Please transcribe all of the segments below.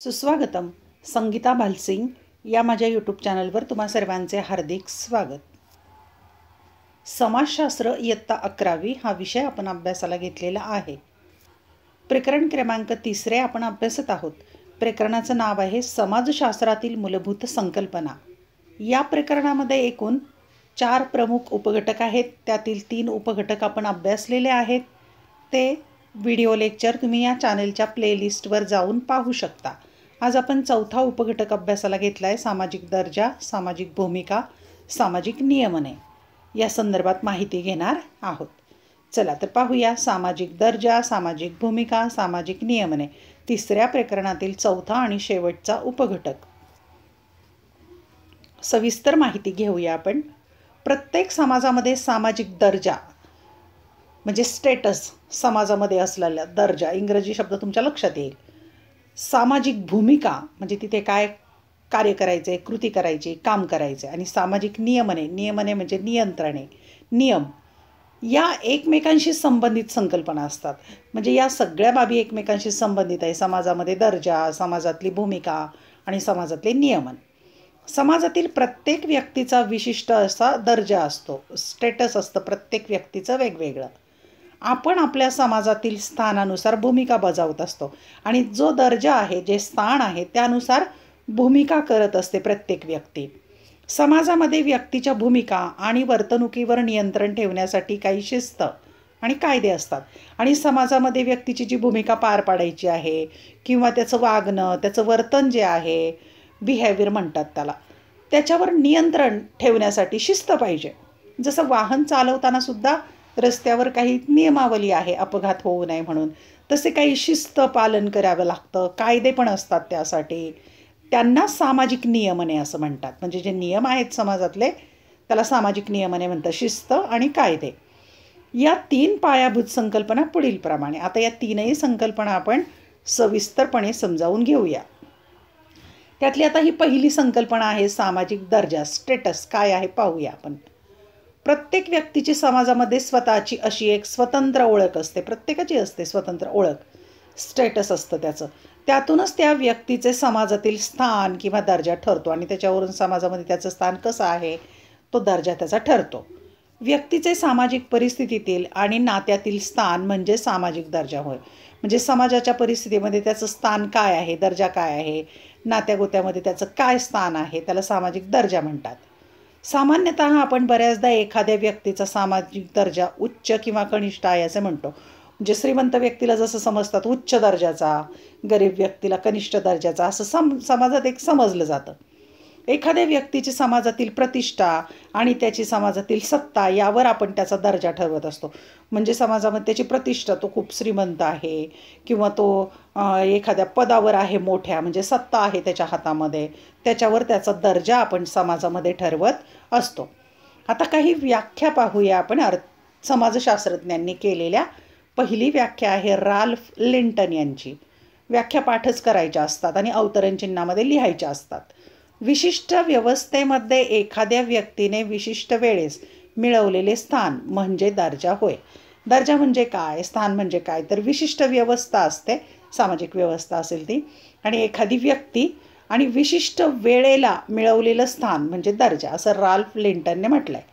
सुस्वागतम. संगीता भालसिंग या माझ्या यूट्यूब चॅनलवर तुम्हा सर्वांचे हार्दिक स्वागत. समाजशास्त्र इयत्ता 11वी हा विषय आपण अभ्यासाला घेतलेला आहे. प्रकरण क्रमांक 3 आपण अभ्यासत आहोत. प्रकरणाचं नाव आहे समाजशास्त्रातील मूलभूत संकल्पना. या प्रकरणामध्ये एकूण 4 प्रमुख उपघटक आहेत. त्यातील 3 उपघटक आपण अभ्यासलेले आहेत. ते व्हिडिओ लेक्चर तुम्ही या चॅनलच्या प्लेलिस्टवर जाऊन पाहू शकता. आज आपण 4था उपघटक अभ्यासाला घेतला आहे, सामाजिक दर्जा, सामाजिक भूमिका, सामाजिक नियमने. या संदर्भात माहिती घेणार आहोत. चला तर पाहूया. सामाजिक दर्जा, सामाजिक भूमिका, सामाजिक नियमने, 3ऱ्या प्रकरणातील 4था आणि शेवटचा उपघटक. सविस्तर माहिती घेऊया आपण. प्रत्येक समाजामध्ये सामाजिक दर्जा म्हणजे स्टेटस, समाजामध्ये असलेला दर्जा, इंग्रजी शब्द तुमच्या लक्षात येईल. सामाजिक भूमिका म्हणजे तिथे काय कार्य करायचे, कृती करायची, काम करायचे. आणि सामाजिक नियमने, नियमने म्हणजे नियंत्रणे, नियम, या एकमेकांशी संबंधित संकल्पना असतात. म्हणजे या सगळ्या बाबी एकमेकांशी संबंधित आहे. समाजामध्ये दर्जा, समाजातली भूमिका आणि समाजातले नियमन. समाजातील प्रत्येक व्यक्तीचा विशिष्ट असा दर्जा असतो, स्टेटस असतं प्रत्येक व्यक्तीचं वेगवेगळं. आपण आपल्या समाजातील स्थानानुसार भूमिका बजावत असतो आणि जो दर्जा आहे, जे स्थान आहे, त्यानुसार भूमिका करत असते प्रत्येक व्यक्ती. समाजामध्ये व्यक्तीच्या भूमिका आणि वर्तणुकीवर नियंत्रण ठेवण्यासाठी काही शिस्त आणि कायदे असतात. आणि समाजामध्ये व्यक्तीची जी भूमिका पार पाडायची आहे किंवा त्याचं वागणं, त्याचं वर्तन जे आहे, बिहेवियर म्हणतात त्याला, त्याच्यावर नियंत्रण ठेवण्यासाठी शिस्त पाहिजे. जसं वाहन चालवताना सुद्धा रस्त्यावर काही नियमावली आहे अपघात होऊ नये म्हणून, तसे काही शिस्त पालन करावं लागतं, कायदे पण असतात त्यासाठी. त्यांना सामाजिक नियमने असं म्हणतात. म्हणजे जे नियम आहेत समाजातले त्याला सामाजिक नियमने म्हणतात, शिस्त आणि कायदे. या 3 पायाभूत संकल्पना पुढील प्रमाणे. आता या 3ही संकल्पना आपण सविस्तरपणे समजावून घेऊया. त्यातली आता ही पहिली संकल्पना आहे सामाजिक दर्जा, स्टेटस काय आहे पाहूया आपण. प्रत्येक व्यक्तीची समाजामध्ये स्वतःची अशी एक स्वतंत्र ओळख असते. प्रत्येकाची असते स्वतंत्र ओळख, स्टेटस असतं त्याचं. त्यातूनच त्या व्यक्तीचे समाजातील स्थान किंवा दर्जा ठरतो आणि त्याच्यावरून समाजामध्ये त्याचं स्थान कसं आहे, तो दर्जा त्याचा ठरतो. व्यक्तीचे सामाजिक परिस्थितीतील आणि नात्यातील स्थान म्हणजे सामाजिक दर्जा होय. म्हणजे समाजाच्या परिस्थितीमध्ये त्याचं स्थान काय आहे, दर्जा काय आहे, नात्यागोत्यामध्ये त्याचं काय स्थान आहे, त्याला सामाजिक दर्जा म्हणतात. सामान्यतः आपण बऱ्याचदा एखाद्या व्यक्तीचा सामाजिक दर्जा उच्च किंवा कनिष्ठ आहे असं म्हणतो. म्हणजे श्रीमंत व्यक्तीला जसं समजतात उच्च दर्जाचा, गरीब व्यक्तीला कनिष्ठ दर्जाचा, असं समाजात एक समजलं जातं. एखाद्या व्यक्तीची समाजातील प्रतिष्ठा आणि त्याची समाजातील सत्ता यावर आपण त्याचा दर्जा ठरवत असतो. म्हणजे समाजामध्ये त्याची प्रतिष्ठा, तो खूप श्रीमंत आहे किंवा तो एखाद्या पदावर आहे मोठ्या, म्हणजे सत्ता आहे त्याच्या हातामध्ये, त्याच्यावर त्याचा दर्जा आपण समाजामध्ये ठरवत असतो. आता काही व्याख्या पाहूया आपण समाजशास्त्रज्ञांनी केलेल्या. पहिली व्याख्या आहे राल्फ लिंटन यांची. व्याख्या पाठच करायच्या असतात आणि अवतरण चिन्हामध्ये लिहायच्या असतात. विशिष्ट व्यवस्थेमध्ये एखाद्या व्यक्तीने विशिष्ट वेळेस मिळवलेले स्थान म्हणजे दर्जा होय. दर्जा म्हणजे काय, स्थान म्हणजे काय, तर विशिष्ट व्यवस्था असते, सामाजिक व्यवस्था असेल ती, आणि एखादी व्यक्ती आणि विशिष्ट वेळेला मिळवलेलं स्थान म्हणजे दर्जा, असं राल्फ लिंटनने म्हटलं आहे.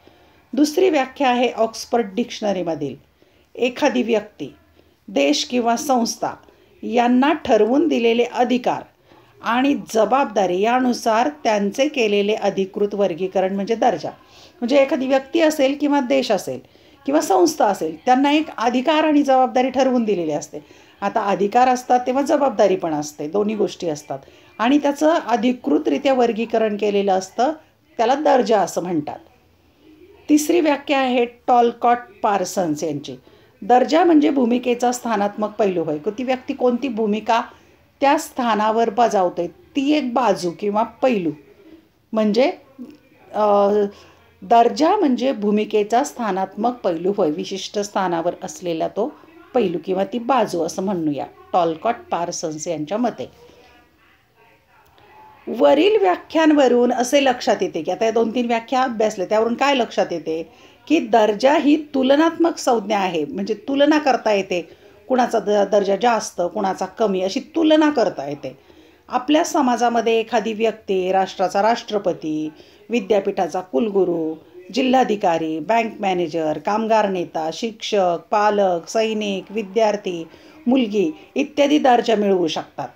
दुसरी व्याख्या आहे ऑक्सफर्ड डिक्शनरीमधील. एखादी व्यक्ती, देश किंवा संस्था यांना ठरवून दिलेले अधिकार आणि जबाबदारी यानुसार त्यांचे केलेले अधिकृत वर्गीकरण म्हणजे दर्जा. म्हणजे एखादी व्यक्ती असेल किंवा देश असेल किंवा संस्था असेल, त्यांना एक अधिकार आणि जबाबदारी ठरवून दिलेली असते. आता अधिकार असतात तेव्हा जबाबदारी पण असते, दोन्ही गोष्टी असतात. आणि त्याचं अधिकृतरित्या वर्गीकरण केलेलं असतं, त्याला दर्जा असं म्हणतात. तिसरी व्याख्या आहे टॉलकॉट पार्सन्स यांची. दर्जा म्हणजे भूमिकेचा स्थानात्मक पैलू होय. ती व्यक्ती कोणती भूमिका त्या स्थानावर बजावते ती एक बाजू किंवा पैलू. म्हणजे दर्जा म्हणजे भूमिकेचा स्थानात्मक पैलू होय, विशिष्ट स्थानावर असलेला तो पैलू किंवा ती बाजू असं म्हणूया टॉलकॉट पार्सन्स यांच्या मते. वरील व्याख्यांवरून असे लक्षात येते की, आता या 2-3 व्याख्या अभ्यासल्या त्यावरून काय लक्षात येते की दर्जा ही तुलनात्मक संज्ञा आहे. म्हणजे तुलना करता येते, कुणाचा दर्जा जास्त कुणाचा कमी अशी तुलना करता येते. आपल्या समाजामध्ये एखादी व्यक्ती राष्ट्राचा राष्ट्रपती, विद्यापीठाचा कुलगुरू, जिल्हाधिकारी, बँक मॅनेजर, कामगार नेता, शिक्षक, पालक, सैनिक, विद्यार्थी, मुलगी इत्यादी दर्जा मिळवू शकतात.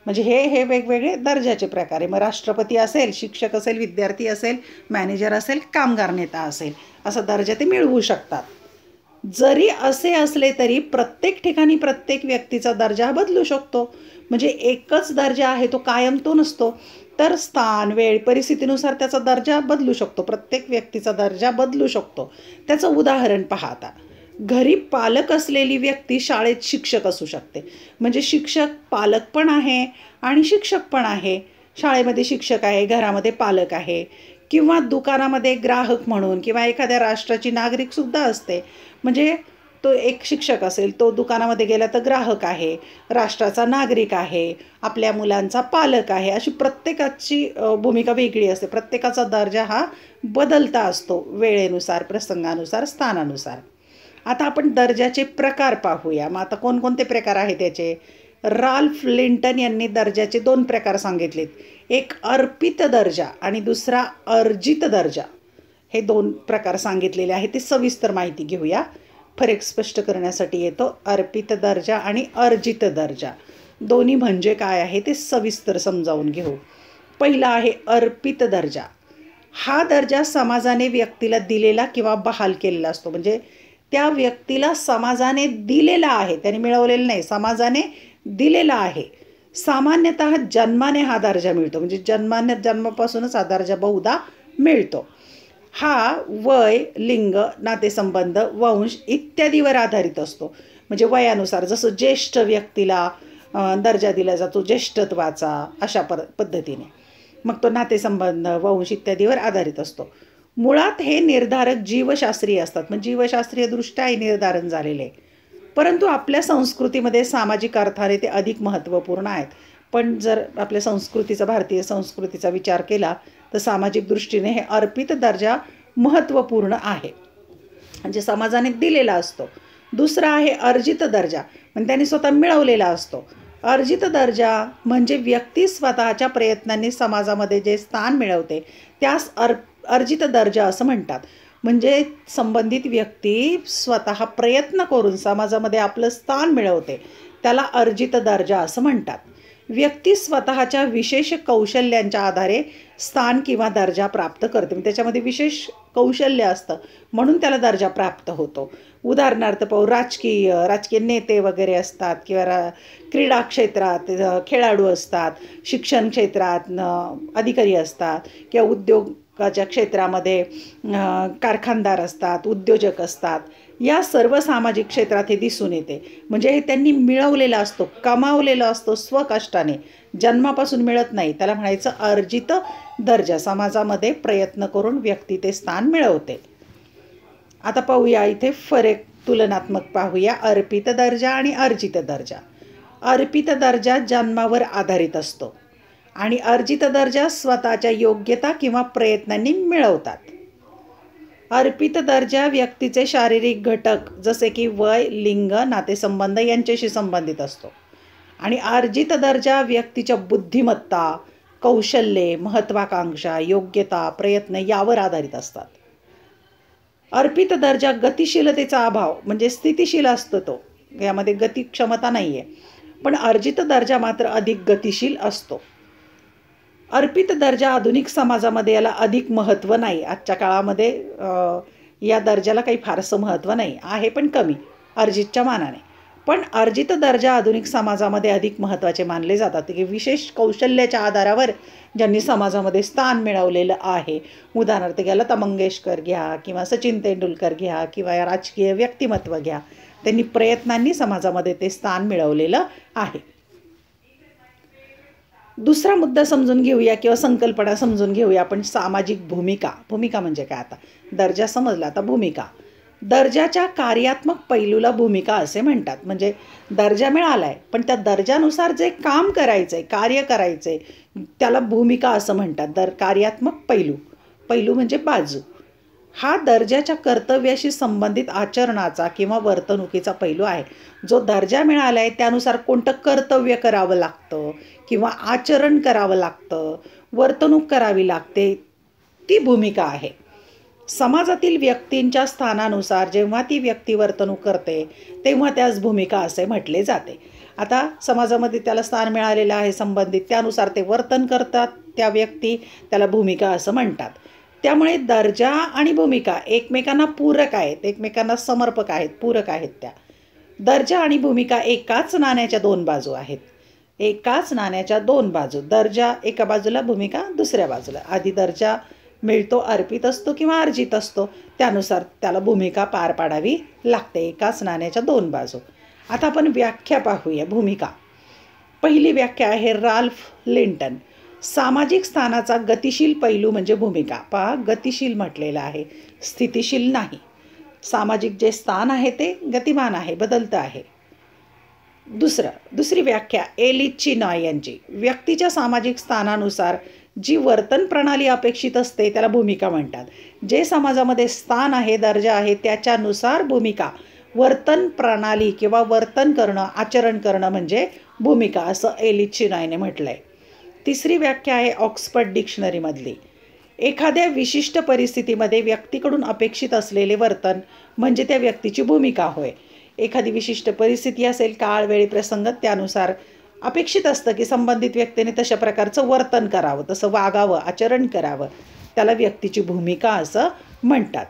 म्हणजे हे वेगवेगळे दर्जाचे प्रकार आहे. मग राष्ट्रपती असेल, शिक्षक असेल, विद्यार्थी असेल, मॅनेजर असेल, कामगार नेता असेल, असा दर्जा ते मिळवू शकतात. जरी असे असले तरी प्रत्येक ठिकाणी प्रत्येक व्यक्तीचा दर्जा बदलू शकतो. म्हणजे एकच दर्जा आहे तो कायम तो नसतो, तर स्थान, वेळ, परिस्थितीनुसार त्याचा दर्जा बदलू शकतो. प्रत्येक व्यक्तीचा दर्जा बदलू शकतो. त्याचं उदाहरण पहा आता. घरी पालक असलेली व्यक्ती शाळेत शिक्षक असू शकते. म्हणजे शिक्षक पालक पण आहे आणि शिक्षक पण आहे. शाळेमध्ये शिक्षक आहे, घरामध्ये पालक आहे. किंवा दुकानामध्ये ग्राहक म्हणून किंवा एखाद्या राष्ट्राची नागरिकसुद्धा असते. म्हणजे तो एक शिक्षक असेल, तो दुकानामध्ये गेला तर ग्राहक आहे, राष्ट्राचा नागरिक आहे, आपल्या मुलांचा पालक आहे. अशी प्रत्येकाची भूमिका वेगळी असते. प्रत्येकाचा दर्जा हा बदलता असतो वेळेनुसार, प्रसंगानुसार, स्थानानुसार. आता आपण दर्जाचे प्रकार पाहूया. मग आता कोणकोणते प्रकार आहेत त्याचे? राल्फ लिंटन यांनी दर्जाचे 2 प्रकार सांगितलेत. एक अर्पित दर्जा आणि दुसरा अर्जित दर्जा. हे 2 प्रकार सांगितलेले आहेत. ते सविस्तर माहिती घेऊया. फरक स्पष्ट करण्यासाठी येतो. अर्पित दर्जा आणि अर्जित दर्जा दोन्ही म्हणजे काय आहे ते सविस्तर समजावून घेऊ. पहिला आहे अर्पित दर्जा. हा दर्जा समाजाने व्यक्तीला दिलेला किंवा बहाल केलेला असतो. म्हणजे त्या व्यक्तीला समाजाने दिलेला आहे, त्याने मिळवलेलं नाही, समाजाने दिलेला आहे. सामान्यतः जन्माने हा दर्जा मिळतो. म्हणजे जन्मापासूनच हा दर्जा बहुधा मिळतो. हा वय, लिंग, नातेसंबंध, वंश इत्यादीवर आधारित असतो. म्हणजे वयानुसार जसं ज्येष्ठ व्यक्तीला दर्जा दिला जातो ज्येष्ठत्वाचा, अशा पद्धतीने. मग तो नातेसंबंध, वंश इत्यादीवर आधारित असतो. मुळात हे निर्धारक जीवशास्त्रीय असतात. म्हणजे जीवशास्त्रीयदृष्ट्या हे निर्धारण झालेले आहे. परंतु आपल्या संस्कृतीमध्ये सामाजिक अर्थाने ते अधिक महत्त्वपूर्ण आहेत. पण जर आपल्या संस्कृतीचा, भारतीय संस्कृतीचा विचार केला तर सामाजिक दृष्टीने हे अर्पित दर्जा महत्त्वपूर्ण आहे. म्हणजे समाजाने दिलेला असतो. दुसरा आहे अर्जित दर्जा. म्हणजे त्याने स्वतः मिळवलेला असतो. अर्जित दर्जा म्हणजे व्यक्ती स्वतःच्या प्रयत्नांनी समाजामध्ये जे स्थान मिळवते त्यास अर्जित दर्जा असं म्हणतात. म्हणजे संबंधित व्यक्ती स्वतः प्रयत्न करून समाजामध्ये आपलं स्थान मिळवते, त्याला अर्जित दर्जा असं म्हणतात. व्यक्ती स्वतःच्या विशेष कौशल्यांच्या आधारे स्थान किंवा दर्जा प्राप्त करते. त्याच्यामध्ये विशेष कौशल्य असतं म्हणून त्याला दर्जा प्राप्त होतो. उदाहरणार्थ पाहू, राजकीय नेते वगैरे असतात किंवा क्रीडा क्षेत्रात खेळाडू असतात, शिक्षण क्षेत्रात अधिकारी असतात किंवा उद्योगाच्या क्षेत्रामध्ये कारखानदार असतात, उद्योजक असतात. या सर्व सामाजिक क्षेत्रात हे दिसून येते. म्हणजे हे त्यांनी मिळवलेला असतो, कमावलेला असतो स्वकष्टाने, जन्मापासून मिळत नाही. त्याला म्हणायचं अर्जित दर्जा. समाजामध्ये प्रयत्न करून व्यक्ती ते स्थान मिळवते. आता पाहूया इथे फरक तुलनात्मक पाहूया. अर्पित दर्जा आणि अर्जित दर्जा. अर्पित दर्जा जन्मावर आधारित असतो आणि अर्जित दर्जा स्वतःच्या योग्यता किंवा प्रयत्नांनी मिळवतात. अर्पित दर्जा व्यक्तीचे शारीरिक घटक जसे की वय, लिंग, नातेसंबंध यांच्याशी संबंधित असतो. आणि अर्जित दर्जा व्यक्तीच्या बुद्धिमत्ता, कौशल्ये, महत्त्वाकांक्षा, योग्यता, प्रयत्न यावर आधारित असतात. अर्पित दर्जा गतिशीलतेचा अभाव, म्हणजे स्थितिशील असतो तो, यामध्ये गती क्षमता नाही आहे. पण अर्जित दर्जा मात्र अधिक गतिशील असतो. अर्पित दर्जा आधुनिक समाजामध्ये याला अधिक महत्त्व नाही. आजच्या काळामध्ये या दर्जाला काही फारसं महत्त्व नाही आहे, पण कमी अर्जितच्या मानाने. पण अर्जित दर्जा आधुनिक समाजामध्ये अधिक महत्त्वाचे मानले जातात की विशेष कौशल्याच्या आधारावर ज्यांनी समाजामध्ये स्थान मिळवलेलं आहे. उदाहरणार्थ घ्या, लता मंगेशकर घ्या किंवा सचिन तेंडुलकर घ्या किंवा या राजकीय व्यक्तिमत्व घ्या, त्यांनी प्रयत्नांनी समाजामध्ये ते स्थान मिळवलेलं आहे. दुसरा मुद्दा समजून घेऊया किंवा संकल्पना समजून घेऊया आपण. सामाजिक भूमिका. भूमिका म्हणजे काय? आता दर्जा समजला, आता भूमिका. दर्जाच्या कार्यात्मक पैलूला भूमिका असे म्हणतात. म्हणजे दर्जा मिळाला आहे पण त्या दर्जानुसार जे काम करायचं आहे, कार्य करायचं आहे, त्याला भूमिका असं म्हणतात. कार्यात्मक पैलू म्हणजे बाजू. हा दर्जाच्या कर्तव्याशी संबंधित आचरणाचा किंवा वर्तणुकीचा पैलू आहे. जो दर्जा मिळाला आहे त्यानुसार कोणतं कर्तव्य करावं लागतं किंवा आचरण करावं लागतं, वर्तणूक करावी लागते, ती भूमिका आहे. समाजातील व्यक्तींच्या स्थानानुसार जेव्हा ती व्यक्ती वर्तणूक करते तेव्हा त्यास भूमिका असे म्हटले जाते. आता समाजामध्ये त्याला स्थान मिळालेलं आहे संबंधित, त्यानुसार ते वर्तन करतात त्या व्यक्ती, त्याला भूमिका असं म्हणतात. त्यामुळे दर्जा आणि भूमिका एकमेकांना पूरक आहेत, एकमेकांना समर्पक आहेत, पूरक आहेत. त्या दर्जा आणि भूमिका एकाच नाण्याच्या दोन बाजू आहेत. एकाच नाण्याच्या दोन बाजू, दर्जा एका बाजूला, भूमिका दुसऱ्या बाजूला. आधी दर्जा मिळतो, अर्पित असतो किंवा अर्जित असतो, त्यानुसार त्याला भूमिका पार पाडावी लागते. एकाच नाण्याच्या दोन बाजू. आता आपण व्याख्या पाहूया. भूमिका, पहिली व्याख्या आहे राल्फ लिंटन. सामाजिक स्थानाचा गतिशील पैलू म्हणजे भूमिका. पहा, गतिशील म्हटलेलं आहे, स्थितिशील नाही. सामाजिक जे स्थान आहे ते गतिमान आहे, बदलतं आहे. दुसरी व्याख्या एली चिनॉय यांची. व्यक्तीच्या सामाजिक स्थानानुसार जी वर्तन प्रणाली अपेक्षित असते त्याला भूमिका म्हणतात. जे समाजामध्ये स्थान आहे, दर्जा आहे, त्याच्यानुसार भूमिका, वर्तन प्रणाली किंवा वर्तन करणं, आचरण करणं म्हणजे भूमिका, असं एली चिनॉयने म्हटलंय. तिसरी व्याख्या आहे ऑक्सफर्ड डिक्शनरीमधली. एखाद्या विशिष्ट परिस्थितीमध्ये व्यक्तीकडून अपेक्षित असलेले वर्तन म्हणजे त्या व्यक्तीची भूमिका होय. एखादी विशिष्ट परिस्थिती असेल, काळ, वेळी, प्रसंग, त्यानुसार अपेक्षित असतं की संबंधित व्यक्तीने तशा प्रकारचं वर्तन करावं, तसं वागावं, आचरण करावं, त्याला व्यक्तीची भूमिका असं म्हणतात.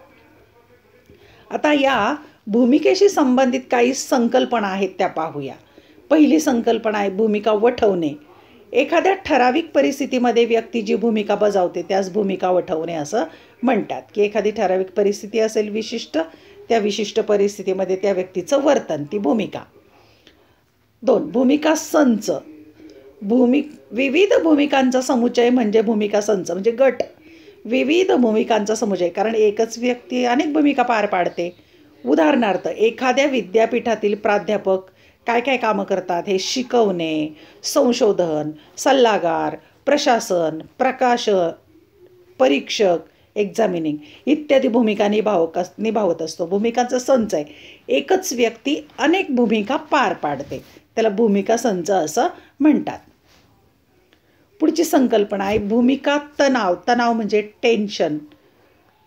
आता या भूमिकेशी संबंधित काही संकल्पना आहेत त्या पाहूया. पहिली संकल्पना आहे भूमिका वठवणे. एखाद्या ठराविक परिस्थितीमध्ये व्यक्ती जी भूमिका बजावते त्यास भूमिका वठवणे असं म्हणतात. की एखादी ठराविक परिस्थिती असेल विशिष्ट, त्या विशिष्ट परिस्थितीमध्ये त्या व्यक्तीचं वर्तन, ती भूमिका. 2. भूमिका संच. विविध भूमिकांचा समुच्चय म्हणजे भूमिका संच, म्हणजे गट. विविध भूमिकांचा समुच्चय, कारण एकच व्यक्ती अनेक भूमिका पार पाडते. उदाहरणार्थ, एखाद्या विद्यापीठातील प्राध्यापक काय काय कामं करतात, हे शिकवणे, संशोधन, सल्लागार, प्रशासन, प्रकाशक, परीक्षक, एक्झामिनिंग इत्यादी भूमिका निभावत असतो. भूमिकांचा संच आहे. एकच व्यक्ती अनेक भूमिका पार पाडते, त्याला भूमिका संच असं म्हणतात. पुढची संकल्पना आहे भूमिका तणाव. तणाव म्हणजे टेन्शन.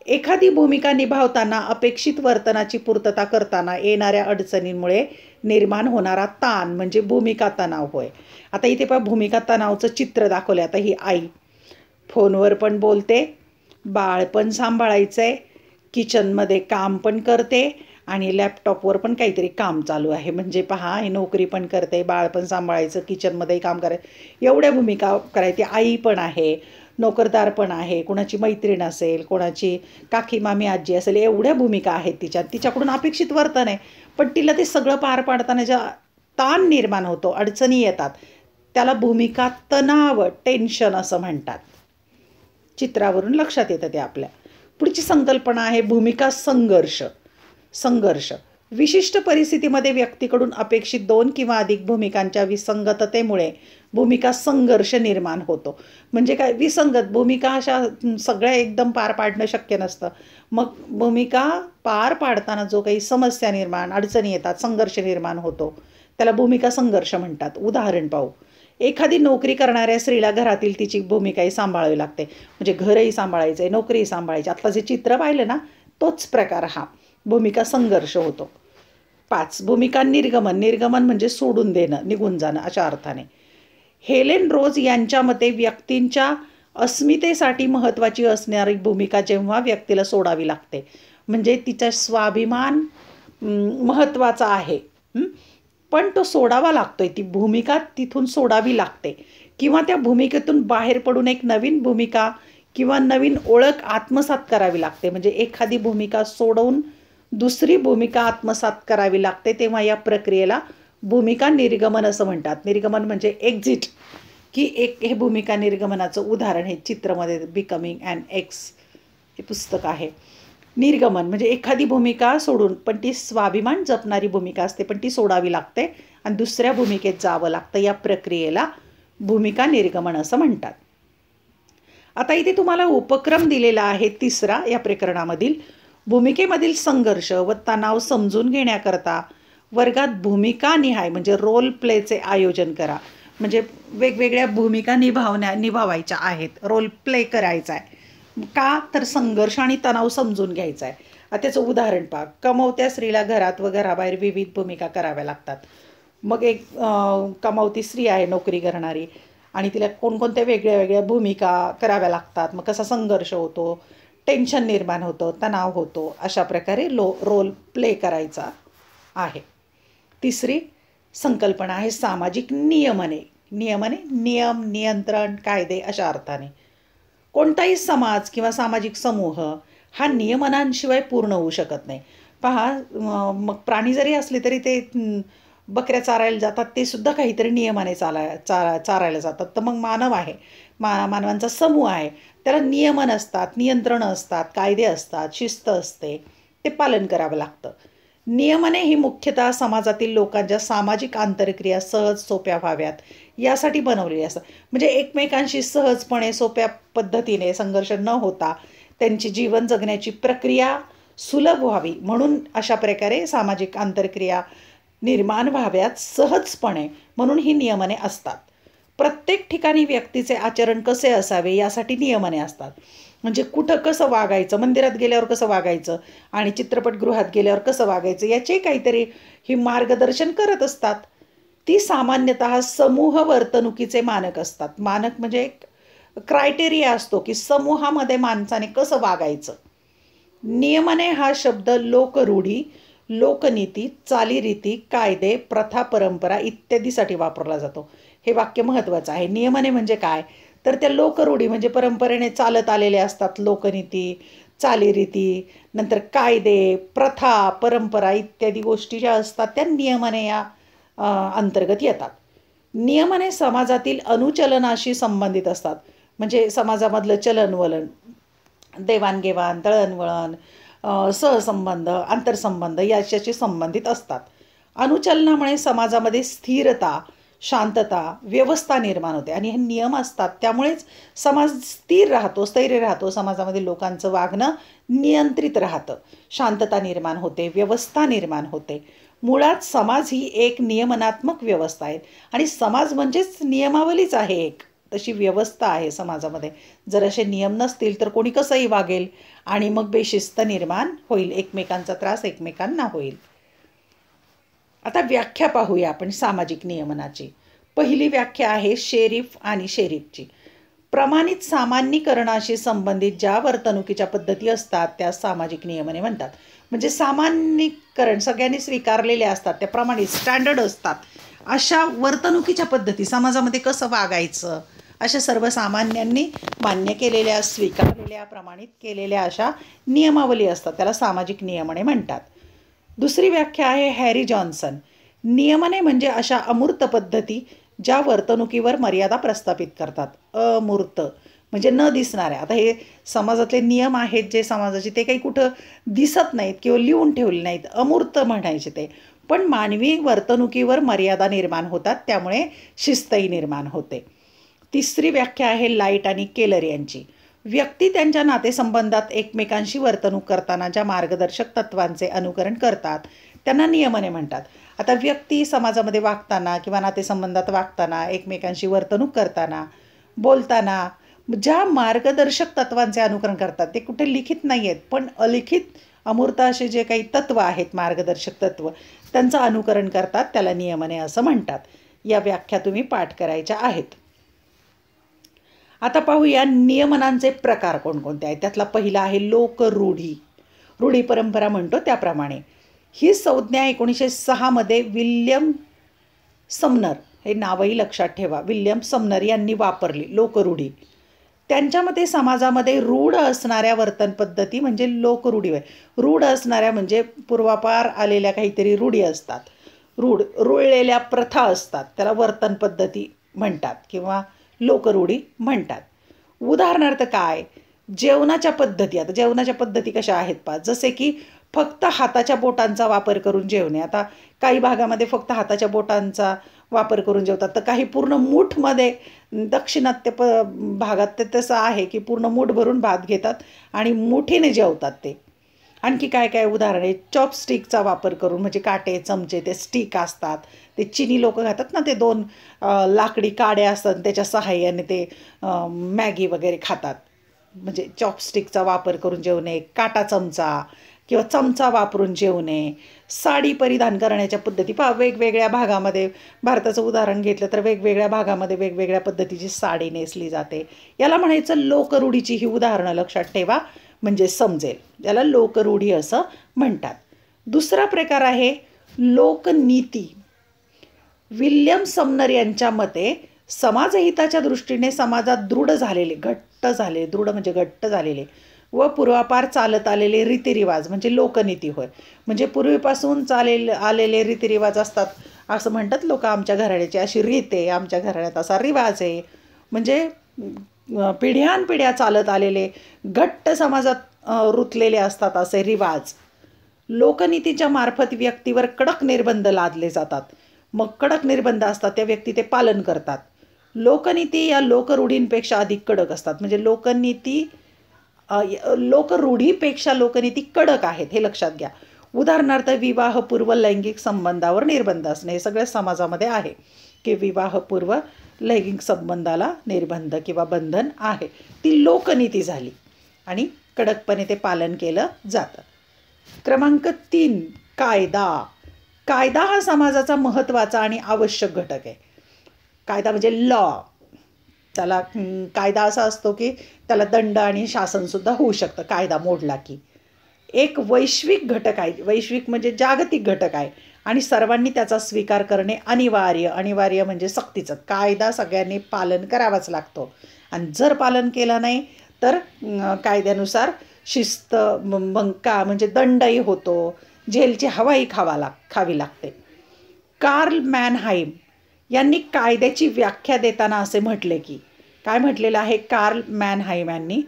एखादी भूमिका निभावताना अपेक्षित वर्तनाची पूर्तता करताना येणाऱ्या अडचणींमुळे निर्माण होणारा ताण म्हणजे भूमिका तणाव होय. आता इथे पहा, भूमिका तणावचं चित्र दाखवलं. आता ही आई फोनवर पण बोलते, बाळ पण सांभाळायचं आहे, किचनमध्ये काम पण करते आणि लॅपटॉपवर पण काहीतरी काम चालू आहे. म्हणजे पहा, हे नोकरी पण करते, बाळ पण सांभाळायचं, किचनमध्येही काम करायचं, एवढ्या भूमिका करायची. आई पण आहे, नोकरदार पण आहे, कोणाची मैत्रीण असेल, कोणाची काकी मामी आजी असेल, एवढ्या भूमिका आहेत तिच्याकडून अपेक्षित वर्तन आहे. पण तिला ते सगळं पार पाडताना ज्या ताण निर्माण होतो, अडचणी येतात, त्याला भूमिका तणाव, टेन्शन असं म्हणतात. चित्रावरून लक्षात येतं ते आपल्या. पुढची संकल्पना आहे भूमिका संघर्ष. संघर्ष, विशिष्ट परिस्थितीमध्ये व्यक्तीकडून अपेक्षित 2 किंवा अधिक भूमिकांच्या विसंगततेमुळे भूमिका संघर्ष निर्माण होतो. म्हणजे काय, विसंगत भूमिका अशा सगळ्या एकदम पार पाडणं शक्य नसतं. मग भूमिका पार पाडताना जो काही समस्या निर्माण, अडचणी येतात, संघर्ष निर्माण होतो, त्याला भूमिका संघर्ष म्हणतात. उदाहरण पाहू. एखादी नोकरी करणाऱ्या स्त्रीला घरातील तिची भूमिकाही सांभाळावी लागते. म्हणजे घरही सांभाळायचं आहे, नोकरीही सांभाळायची. आता जे चित्र पाहिलं ना, तोच प्रकार हा भूमिका संघर्ष होतो. 5. भूमिका निर्गमन. निर्गमन म्हणजे सोडून देणं, निघून जाणं अशा अर्थाने. हेलेन रोज यांच्या मते व्यक्तींच्या अस्मितेसाठी महत्त्वाची असणारी भूमिका जेव्हा व्यक्तीला सोडावी लागते, म्हणजे तिचा स्वाभिमान महत्त्वाचा आहे, पण तो सोडावा लागतोय, ती भूमिका तिथून सोडावी लागते, किंवा त्या भूमिकेतून बाहेर पडून एक नवीन भूमिका किंवा नवीन ओळख आत्मसात करावी लागते. म्हणजे एखादी भूमिका सोडवून दुसरी भूमिका आत्मसात करावी लागते, तेव्हा या प्रक्रियेला भूमिका निर्गमन असं म्हणतात. निर्गमन म्हणजे एक्झिट, की हे भूमिका निर्गमनाचं उदाहरण हे चित्रामध्ये बिकमिंग अँड एक्स हे पुस्तक आहे. निर्गमन म्हणजे एखादी भूमिका सोडून, पण ती स्वाभिमान जपणारी भूमिका असते, पण ती सोडावी लागते आणि दुसऱ्या भूमिकेत जावं लागतं. या प्रक्रियेला भूमिका निर्गमन असं म्हणतात. आता इथे तुम्हाला उपक्रम दिलेला आहे तिसरा या प्रकरणामधील. भूमिकेमधील संघर्ष व तणाव समजून घेण्याकरता वर्गात भूमिका निहाय म्हणजे रोल प्लेचे आयोजन करा. म्हणजे वेगवेगळ्या भूमिका निभावायच्या आहेत, रोल प्ले करायचा आहे. का तर संघर्ष आणि तणाव समजून घ्यायचा आहे. आता त्याचं उदाहरण पहा, कमवत्या स्त्रीला घरात व घराबाहेर विविध भूमिका कराव्या लागतात. मग एक कमावती स्त्री आहे, नोकरी करणारी, आणि तिला कोणकोणत्या वेगळ्या वेगळ्या भूमिका कराव्या लागतात. मग कसा संघर्ष होतो, टेन्शन निर्माण होतं, तणाव होतो, अशा प्रकारे रोल प्ले करायचा आहे. तिसरी संकल्पना आहे सामाजिक नियमने. नियम, नियंत्रण, कायदे अशा अर्थाने. कोणताही समाज किंवा सामाजिक समूह हा नियमनांशिवाय पूर्ण होऊ शकत नाही. पहा, मग प्राणी जरी असले तरी ते बकऱ्या चारायला जातात, ते सुद्धा काहीतरी नियमाने चारायला जातात. तर मग मानव आहे, मानवांचा समूह आहे, त्याला नियमन असतात, नियंत्रणं असतात, कायदे असतात, शिस्त असते, ते पालन करावं लागतं. नियमने ही मुख्यतः समाजातील लोकांच्या सामाजिक आंतरक्रिया सहज सोप्या व्हाव्यात यासाठी बनवलेली असतात. म्हणजे एकमेकांशी सहजपणे सोप्या पद्धतीने संघर्ष न होता त्यांची जीवन जगण्याची प्रक्रिया सुलभ व्हावी म्हणून अशा प्रकारे सामाजिक आंतरक्रिया निर्माण व्हाव्यात सहजपणे, म्हणून ही नियमने असतात. प्रत्येक ठिकाणी व्यक्तीचे आचरण कसे असावे यासाठी नियमने असतात. म्हणजे कुठं कसं वागायचं, मंदिरात गेल्यावर कसं वागायचं आणि चित्रपटगृहात गेल्यावर कसं वागायचं, याचे काहीतरी ही मार्गदर्शन करत असतात. ती सामान्यतः समूह वर्तणुकीचे मानक असतात. मानक म्हणजे एक क्रायटेरिया असतो की समूहामध्ये माणसाने कसं वागायचं. नियमने हा शब्द लोकरूढी, लोकनीती, चालीरीती, कायदे, प्रथा, परंपरा इत्यादीसाठी वापरला जातो. हे वाक्य महत्त्वाचं आहे. नियमने म्हणजे काय, तर त्या लोकरूढी म्हणजे परंपरेने चालत आलेले असतात, लोकनीती, चालीरीती, नंतर कायदे, प्रथा, परंपरा इत्यादी गोष्टी ज्या असतात त्या नियमने या अंतर्गत येतात. नियमने समाजातील अनुचलनाशी संबंधित असतात. म्हणजे समाजामधलं चलनवलन, देवाणघेवाण, दळणवळण, सहसंबंध, आंतरसंबंध याच्याशी संबंधित असतात. अनुचलनामुळे समाजामध्ये स्थिरता, शांतता, व्यवस्था निर्माण होते आणि हे नियम असतात त्यामुळेच समाज स्थिर राहतो, स्थैर्य राहतो. समाजामध्ये लोकांचं वागणं नियंत्रित राहतं, शांतता निर्माण होते, व्यवस्था निर्माण होते. मुळात समाज ही एक नियमनात्मक व्यवस्था आहे आणि समाज म्हणजेच नियमावलीच आहे. एक तशी व्यवस्था आहे समाजामध्ये. जर असे नियम नसतील तर कोणी कसंही वागेल आणि मग बेशिस्त निर्माण होईल, एकमेकांचा त्रास एकमेकांना होईल. आता व्याख्या पाहूया आपण सामाजिक नियमनाची. पहिली व्याख्या आहे शेरीफ आणि शेरीफची. प्रमाणित सामान्यीकरणाशी संबंधित ज्या वर्तणुकीच्या पद्धती असतात त्या सामाजिक नियमने म्हणतात. म्हणजे सामान्यीकरण सगळ्यांनी स्वीकारलेल्या असतात, त्या प्रमाणित स्टँडर्ड असतात. अशा वर्तणुकीच्या पद्धती, समाजामध्ये कसं वागायचं, अशा सर्वसामान्यांनी मान्य केलेल्या, स्वीकारलेल्या, प्रमाणित केलेल्या अशा नियमावली असतात, त्याला सामाजिक नियमने म्हणतात. दुसरी व्याख्या आहे हॅरी जॉन्सन. नियमने म्हणजे अशा अमूर्त पद्धती ज्या वर्तणुकीवर मर्यादा प्रस्थापित करतात. अमूर्त म्हणजे न दिसणाऱ्या. आता हे समाजातले नियम आहेत जे समाजाचे, ते काही कुठं दिसत नाहीत किंवा लिहून ठेवले नाहीत, अमूर्त म्हणायचे ते. पण मानवी वर्तणुकीवर मर्यादा निर्माण होतात, त्यामुळे शिस्तही निर्माण होते. तिसरी व्याख्या आहे लाईट आणि केलर यांची. व्यक्ती त्यांच्या नातेसंबंधात एकमेकांशी वर्तणूक करताना ज्या मार्गदर्शक तत्वांचे अनुकरण करतात त्यांना नियमने म्हणतात. आता व्यक्ती समाजामध्ये वागताना किंवा नातेसंबंधात वागताना, एकमेकांशी वर्तणूक करताना, बोलताना ज्या मार्गदर्शक तत्वांचे अनुकरण करतात, ते कुठे लिखित नाही आहेत पण अलिखित अमूर्त असे जे काही तत्व आहेत, मार्गदर्शक तत्व, त्यांचं अनुकरण करतात, त्याला नियमने असं म्हणतात. या व्याख्या तुम्ही पाठ करायच्या आहेत. आता पाहूया नियमनांचे प्रकार कोणकोणते आहेत. त्यातला पहिला आहे लोकरूढी. रूढी परंपरा म्हणतो त्याप्रमाणे. ही संज्ञा 1906 विल्यम समनर, हे नावही लक्षात ठेवा, विल्यम समनर यांनी वापरली लोकरूढी. त्यांच्यामध्ये समाजामध्ये रूढ असणाऱ्या वर्तन पद्धती म्हणजे लोकरूढी होय. रूढ असणाऱ्या म्हणजे पूर्वापार आलेल्या काहीतरी रूढी असतात, रुळलेल्या प्रथा असतात, त्याला वर्तन पद्धती म्हणतात किंवा लोकरूढी म्हणतात. उदाहरणार्थ काय, जेवणाच्या पद्धती. आता जेवणाच्या पद्धती कशा आहेत पहा, जसे की फक्त हाताच्या बोटांचा वापर करून जेवणे. आता काही भागामध्ये फक्त हाताच्या बोटांचा वापर करून जेवतात, तर काही पूर्ण मूठमध्ये, दक्षिणात्य भागात ते तसं आहे की पूर्ण मूठ भरून भात घेतात आणि मुठीने जेवतात ते. आणखी काय काय उदाहरण आहे, चॉपस्टिकचा वापर करून, म्हणजे काटे, चमचे, ते स्टिक असतात ते चिनी लोक खातात ना, ते दोन लाकडी काड्या असतात त्याच्या सहाय्याने ते मॅगी वगैरे खातात. म्हणजे चॉपस्टिकचा वापर करून जेवणे, काटा चमचा किंवा चमचा वापरून जेवणे, साडी परिधान करण्याच्या पद्धती पहा वेगवेगळ्या भागामध्ये. भारताचं उदाहरण घेतलं तर वेगवेगळ्या भागामध्ये वेगवेगळ्या पद्धतीची साडी नेसली जाते. याला म्हणायचं लोकरूढीची ही उदाहरणं लक्षात ठेवा म्हणजे समजेल. याला लोकरूढी असं म्हणतात. दुसरा प्रकार आहे लोकनीती. विल्यम समनर यांच्या मते समाजहिताच्या दृष्टीने समाजात दृढ म्हणजे घट्ट झालेले व पूर्वापार चालत आलेले रीतिरिवाज म्हणजे लोकनीती होय. म्हणजे पूर्वीपासून आलेले रीतिरिवाज असतात. असं म्हणतात लोक, आमच्या घराण्याची अशी रीत आहे, आमच्या घराण्यात असा रिवाज आहे. म्हणजे पिढ्यानपिढ्या चालत आलेले घट्ट समाजात रुतलेले असतात असे रिवाज. लोकनीतीच्या मार्फत व्यक्तीवर कडक निर्बंध लादले जातात. मग कडक निर्बंध असतात, त्या व्यक्ती ते पालन करतात. लोकनीती या लोकरूढींपेक्षा अधिक कडक असतात. म्हणजे लोकरूढीपेक्षा लोकनीती कडक आहेत, हे लक्षात घ्या. उदाहरणार्थ विवाहपूर्व लैंगिक संबंधावर निर्बंध असणे, हे सगळ्या समाजामध्ये आहे की विवाहपूर्व लैंगिक संबंधाला निर्बंध किंवा बंधन आहे. ती लोकनीती झाली आणि कडकपणे ते पालन केलं जातं. क्रमांक 3 कायदा. कायदा हा समाजाचा महत्त्वाचा आणि आवश्यक घटक आहे. कायदा म्हणजे लॉ. त्याला कायदा असा असतो की त्याला दंड आणि शासनसुद्धा होऊ शकतं कायदा मोडला की. एक वैश्विक घटक आहे. वैश्विक म्हणजे जागतिक घटक आहे आणि सर्वांनी त्याचा स्वीकार करणे अनिवार्य म्हणजे सक्तीचं. कायदा सगळ्यांनी पालन करावाच लागतो आणि जर पालन केलं नाही तर कायद्यानुसार शिस्त म्हणजे दंडही होतो, जेलची हवाही खावी लागते. कार्ल मॅनहाइम यांनी कायद्याची व्याख्या देताना असे म्हटले की, काय म्हटलेलं आहे कार्ल मॅनहाइम यांनी,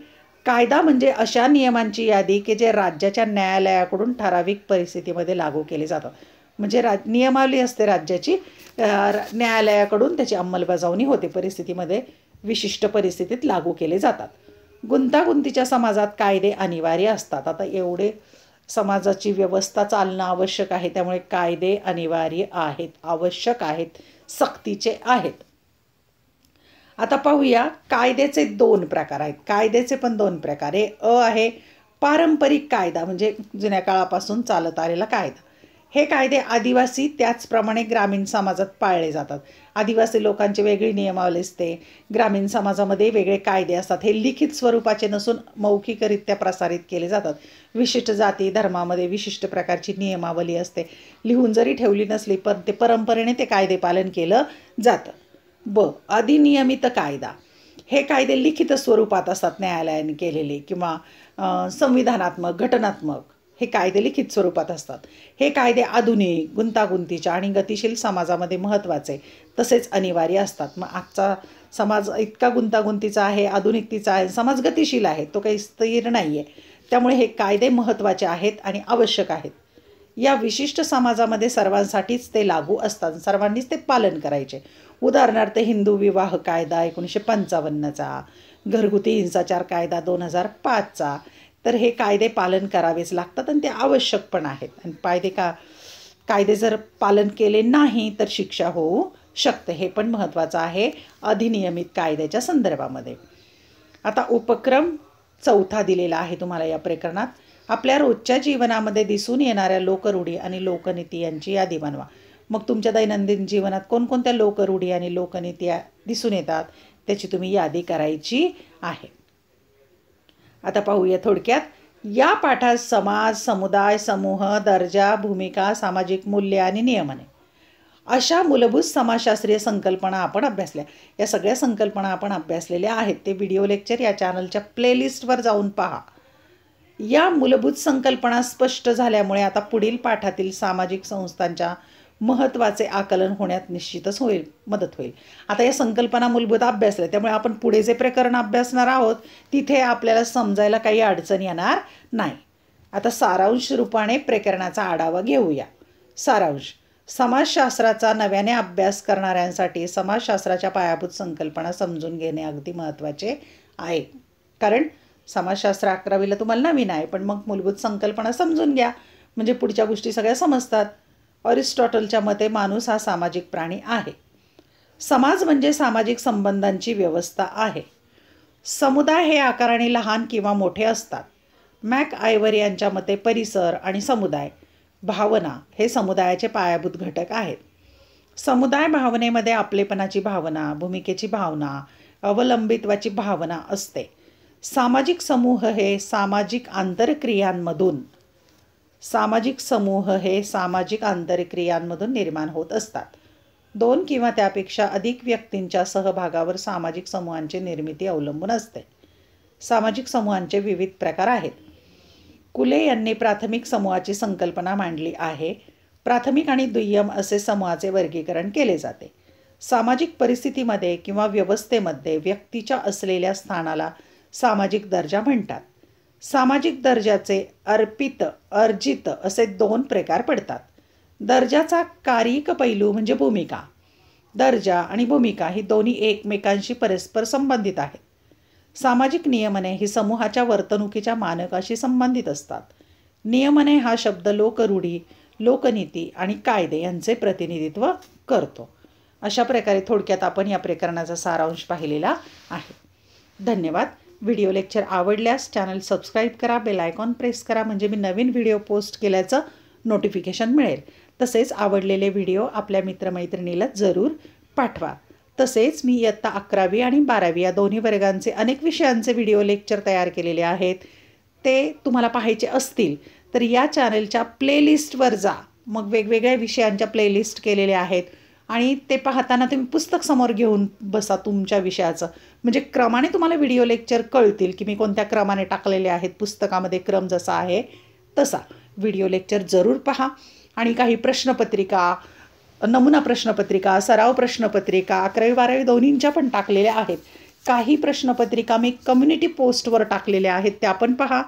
कायदा म्हणजे अशा नियमांची यादी की जे राज्याच्या न्यायालयाकडून ठराविक परिस्थितीमध्ये लागू केले जातात. म्हणजे नियमावली असते राज्याची, न्यायालयाकडून त्याची अंमलबजावणी होते, परिस्थितीमध्ये विशिष्ट परिस्थितीत लागू केले जातात. गुंतागुंतीच्या समाजात कायदे अनिवार्य असतात. आता एवढे समाजाची व्यवस्था चालणं आवश्यक आहे, त्यामुळे कायदे अनिवार्य आहेत, आवश्यक आहेत, सक्तीचे आहेत. आता पाहूया कायद्याचे 2 प्रकार आहेत. कायद्याचे पण 2 प्रकार आहे. आहे पारंपरिक कायदा, म्हणजे जुन्या काळापासून चालत आलेला कायदा. हे कायदे आदिवासी त्याचप्रमाणे ग्रामीण समाजात पाळले जातात. आदिवासी लोकांची वेगळी नियमावली असते, ग्रामीण समाजामध्ये वेगळे कायदे असतात. हे लिखित स्वरूपाचे नसून मौखिकरित्या प्रसारित केले जातात. विशिष्ट जाती धर्मामध्ये विशिष्ट प्रकारची नियमावली असते, लिहून जरी ठेवली नसली पण ते परंपरेने ते कायदे पालन केलं जातं. अधिनियमित कायदा. हे कायदे लिखित स्वरूपात असतात, न्यायालयाने केलेले किंवा संविधानात्मक घटनात्मक हे कायदे लिखित स्वरूपात असतात. हे कायदे आधुनिक, गुंतागुंतीच्या आणि गतिशील समाजामध्ये महत्त्वाचे तसेच अनिवार्य असतात. मग आजचा समाज इतका गुंतागुंतीचा आहे, आधुनिकतेचा आहे, समाज गतिशील आहे, तो काही स्थिर नाही आहे. त्यामुळे हे कायदे महत्त्वाचे आहेत आणि आवश्यक आहेत. या विशिष्ट समाजामध्ये सर्वांसाठीच ते लागू असतात, सर्वांनीच ते पालन करायचे. उदाहरणार्थ हिंदू विवाह कायदा 1955चा, घरगुती हिंसाचार कायदा 2005चा. तर हे कायदे पालन करावेच लागतात आणि ते आवश्यक पण आहेत. आणि कायदे जर पालन केले नाही तर शिक्षा होऊ शकते, हे पण महत्त्वाचं आहे अधिनियमित कायद्याच्या संदर्भामध्ये. आता उपक्रम 4 दिलेला आहे तुम्हाला या प्रकरणात. आपल्या रोजच्या जीवनामध्ये दिसून येणाऱ्या लोकरूढी आणि लोकनीती यांची यादी बनवा. मग तुमच्या दैनंदिन जीवनात कोणकोणत्या लोकरूढी आणि लोकनीती दिसून येतात त्याची तुम्ही यादी करायची आहे. आता पाहूया थोडक्यात. या पाठात समाज, समुदाय, समूह, दर्जा, भूमिका, सामाजिक मूल्य आणि नियमने अशा मूलभूत समाजशास्त्रीय संकल्पना आपण अभ्यासल्या. या सगळ्या संकल्पना आपण अभ्यासलेल्या आहेत. ते व्हिडिओ लेक्चर या चॅनलच्या प्लेलिस्टवर जाऊन पहा. या मूलभूत संकल्पना स्पष्ट झाल्यामुळे आता पुढील पाठातील सामाजिक संस्थांच्या महत्त्वाचे आकलन होण्यात निश्चितच मदत होईल. आता या संकल्पना मूलभूत अभ्यासल्या, त्यामुळे आपण पुढे जे प्रकरण अभ्यासणार आहोत तिथे आपल्याला समजायला काही अडचण येणार नाही. आता सारांश रूपाने प्रकरणाचा आढावा घेऊया. सारांश. समाजशास्त्राचा नव्याने अभ्यास करणाऱ्यांसाठी समाजशास्त्राच्या पायाभूत संकल्पना समजून घेणे अगदी महत्त्वाचे आहे. कारण समाजशास्त्र 11वीला तुम्हाला नवीन आहे, पण मग मूलभूत संकल्पना समजून घ्या म्हणजे पुढच्या गोष्टी सगळ्या समजतात. अरिस्टॉटलच्या मते माणूस हा सामाजिक प्राणी आहे. समाज म्हणजे सामाजिक संबंधांची व्यवस्था आहे. समुदाय हे आकाराने लहान किंवा मोठे असतात. मॅक आयव्हर यांच्या मते परिसर आणि समुदाय भावना हे समुदायाचे पायाभूत घटक आहेत. समुदाय भावनेमध्ये आपलेपणाची भावना, भूमिकेची भावना, अवलंबित्वाची भावना असते. सामाजिक समूह हे सामाजिक आंतरक्रियांमधून निर्माण होत असतात. 2 किंवा त्यापेक्षा अधिक व्यक्तींच्या सहभागावर सामाजिक समूहांची निर्मिती अवलंबून असते. सामाजिक समूहांचे विविध प्रकार आहेत. कुले यांनी प्राथमिक समूहाची संकल्पना मांडली आहे. प्राथमिक आणि दुय्यम असे समूहाचे वर्गीकरण केले जाते. सामाजिक परिस्थितीमध्ये किंवा व्यवस्थेमध्ये व्यक्तीच्या असलेल्या स्थानाला सामाजिक दर्जा म्हणतात. सामाजिक दर्जाचे अर्जित असे 2 प्रकार पडतात. दर्जाचा कारिक पैलू म्हणजे भूमिका. दर्जा आणि भूमिका ही दोन्ही एकमेकांशी परस्पर संबंधित आहेत. सामाजिक नियमने ही समूहाच्या वर्तणुकीच्या मानकाशी संबंधित असतात. नियमने हा शब्द लोकरूढी, लोकनीती आणि कायदे यांचे प्रतिनिधित्व करतो. अशा प्रकारे थोडक्यात आपण या प्रकरणाचा सारांश पाहिलेला आहे. धन्यवाद. व्हिडिओ लेक्चर आवडल्यास चॅनल सबस्क्राईब करा, बेल आयकॉन प्रेस करा म्हणजे मी नवीन व्हिडिओ पोस्ट केल्याचं नोटिफिकेशन मिळेल. तसेच आवडलेले व्हिडिओ आपल्या मित्रमैत्रिणीला जरूर पाठवा. तसेच मी इयत्ता 11वी आणि 12वी या दोन्ही वर्गांचे अनेक विषयांचे व्हिडिओ लेक्चर तयार केलेले आहेत. ते तुम्हाला पाहायचे असतील तर या चॅनलच्या प्लेलिस्टवर जा. मग वेगवेगळ्या विषयांच्या प्लेलिस्ट केलेल्या आहेत आणि ते पाहताना तुम्ही पुस्तक समोर घेऊन बसा तुमच्या विषयाचं. म्हणजे क्रमाने तुम्हाला व्हिडिओ लेक्चर कळतील की मी कोणत्या क्रमाने टाकलेले आहेत. पुस्तकामध्ये क्रम जसा आहे तसा व्हिडिओ लेक्चर जरूर पहा. आणि काही प्रश्नपत्रिका, नमुना प्रश्नपत्रिका, सराव प्रश्नपत्रिका 11वी-12वी दोन्हींच्या पण टाकलेल्या आहेत. काही प्रश्नपत्रिका मी कम्युनिटी पोस्टवर टाकलेल्या आहेत, त्या पण पहा.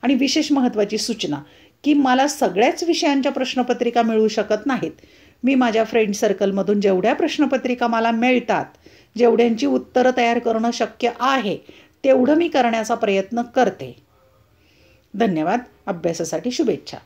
आणि विशेष महत्त्वाची सूचना की मला सगळ्याच विषयांच्या प्रश्नपत्रिका मिळू शकत नाहीत. मी माझ्या फ्रेंड सर्कलमधून जेवढ्या प्रश्नपत्रिका मला मिळतात, जेवढ्यांची उत्तरं तयार करणं शक्य आहे तेवढं मी करण्याचा प्रयत्न करते. धन्यवाद. अभ्यासासाठी शुभेच्छा.